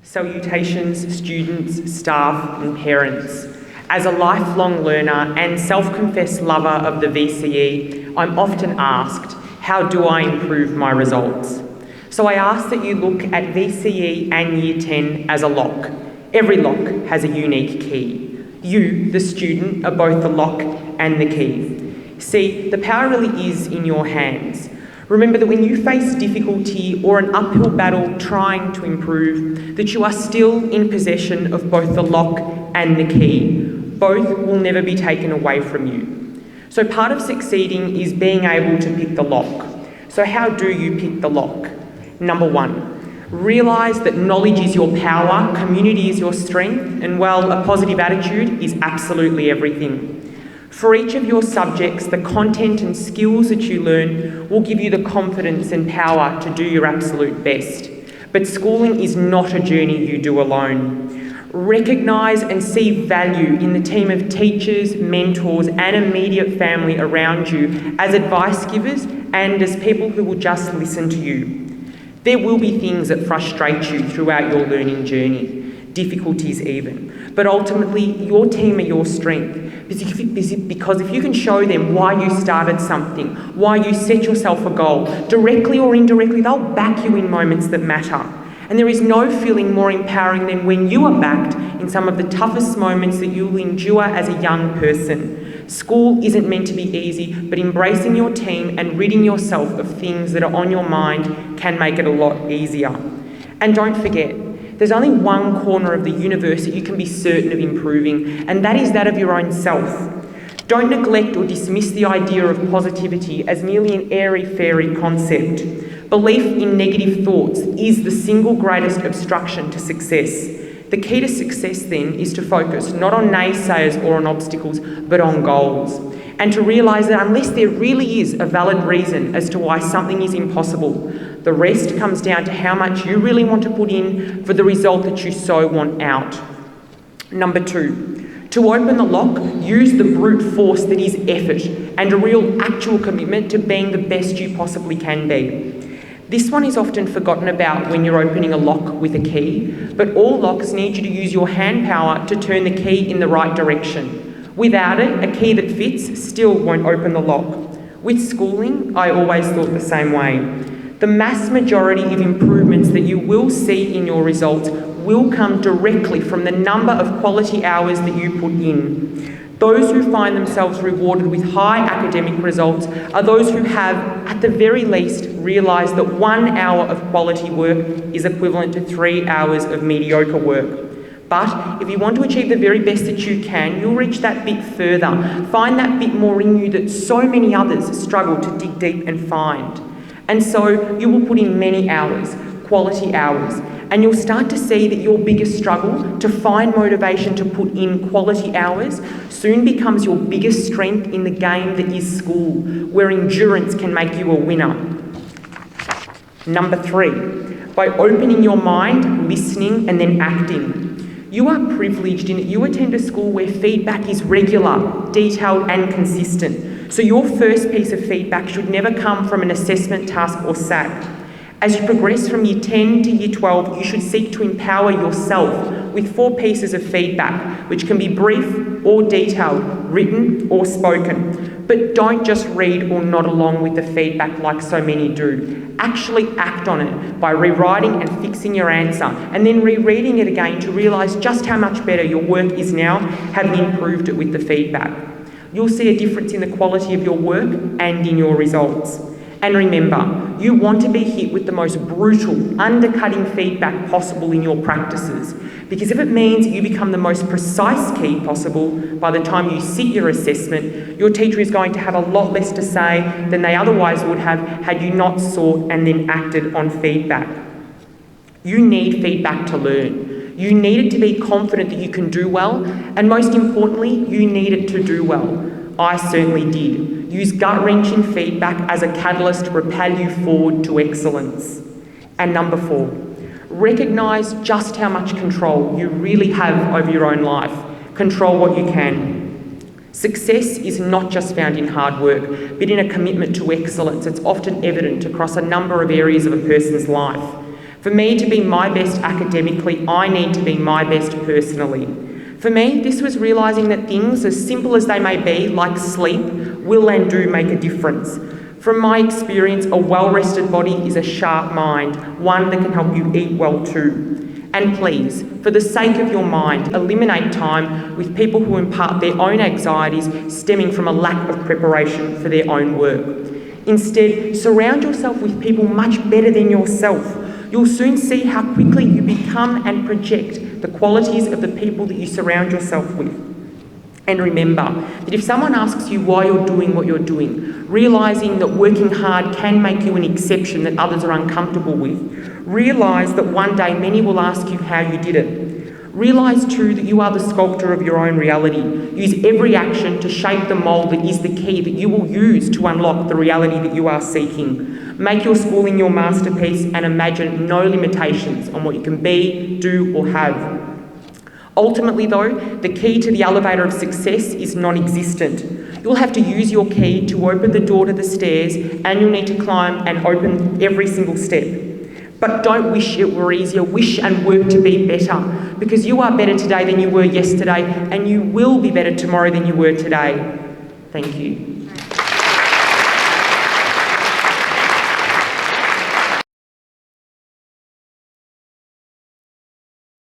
Salutations, students, staff and parents. As a lifelong learner and self-confessed lover of the VCE, I'm often asked, how do I improve my results? So I ask that you look at VCE and Year 10 as a lock. Every lock has a unique key. You, the student, are both the lock and the key. See, the power really is in your hands. Remember that when you face difficulty or an uphill battle trying to improve, that you are still in possession of both the lock and the key. Both will never be taken away from you. So part of succeeding is being able to pick the lock. So how do you pick the lock? Number one, realise that knowledge is your power, community is your strength, and well, a positive attitude is absolutely everything. For each of your subjects, the content and skills that you learn will give you the confidence and power to do your absolute best. But schooling is not a journey you do alone. Recognise and see value in the team of teachers, mentors and immediate family around you as advice givers and as people who will just listen to you. There will be things that frustrate you throughout your learning journey, difficulties even, but ultimately your team are your strength. Because if you can show them why you started something, why you set yourself a goal, directly or indirectly, they'll back you in moments that matter. And there is no feeling more empowering than when you are backed in some of the toughest moments that you'll endure as a young person. School isn't meant to be easy, but embracing your team and ridding yourself of things that are on your mind can make it a lot easier. And don't forget, there's only one corner of the universe that you can be certain of improving, and that is that of your own self. Don't neglect or dismiss the idea of positivity as merely an airy-fairy concept. Belief in negative thoughts is the single greatest obstruction to success. The key to success then is to focus not on naysayers or on obstacles, but on goals. And to realise that unless there really is a valid reason as to why something is impossible, the rest comes down to how much you really want to put in for the result that you so want out. Number two, to open the lock, use the brute force that is effort and a real actual commitment to being the best you possibly can be. This one is often forgotten about when you're opening a lock with a key, but all locks need you to use your hand power to turn the key in the right direction. Without it, a key that fits still won't open the lock. With schooling, I always thought the same way. The mass majority of improvements that you will see in your results will come directly from the number of quality hours that you put in. Those who find themselves rewarded with high academic results are those who have, at the very least, realised that 1 hour of quality work is equivalent to 3 hours of mediocre work. But if you want to achieve the very best that you can, you'll reach that bit further, find that bit more in you that so many others struggle to dig deep and find. And so you will put in many hours, quality hours, and you'll start to see that your biggest struggle to find motivation to put in quality hours soon becomes your biggest strength in the game that is school, where endurance can make you a winner. Number three, by opening your mind, listening, and then acting. You are privileged in that you attend a school where feedback is regular, detailed, and consistent. So your first piece of feedback should never come from an assessment task or SAC. As you progress from Year 10 to Year 12, you should seek to empower yourself with 4 pieces of feedback, which can be brief or detailed, written or spoken. But don't just read or nod along with the feedback like so many do. Actually act on it by rewriting and fixing your answer, and then rereading it again to realise just how much better your work is now, having improved it with the feedback. You'll see a difference in the quality of your work and in your results. And remember, you want to be hit with the most brutal, undercutting feedback possible in your practices, because if it means you become the most precise key possible by the time you sit your assessment, your teacher is going to have a lot less to say than they otherwise would have had you not sought and then acted on feedback. You need feedback to learn. You need it to be confident that you can do well, and most importantly, you need it to do well. I certainly did. Use gut-wrenching feedback as a catalyst to propel you forward to excellence. And number 4, recognise just how much control you really have over your own life. Control what you can. Success is not just found in hard work, but in a commitment to excellence that's often evident across a number of areas of a person's life. For me to be my best academically, I need to be my best personally. For me, this was realising that things, as simple as they may be, like sleep, will and do make a difference. From my experience, a well-rested body is a sharp mind, one that can help you eat well too. And please, for the sake of your mind, eliminate time with people who impart their own anxieties stemming from a lack of preparation for their own work. Instead, surround yourself with people much better than yourself. You'll soon see how quickly you become and project the qualities of the people that you surround yourself with. And remember that if someone asks you why you're doing what you're doing, realising that working hard can make you an exception that others are uncomfortable with, realise that one day many will ask you how you did it. Realise too that you are the sculptor of your own reality. Use every action to shape the mould that is the key that you will use to unlock the reality that you are seeking. Make your schooling your masterpiece and imagine no limitations on what you can be, do or have. Ultimately though, the key to the elevator of success is non-existent. You'll have to use your key to open the door to the stairs, and you'll need to climb and open every single step. But don't wish it were easier, wish and work to be better, because you are better today than you were yesterday, and you will be better tomorrow than you were today. Thank you.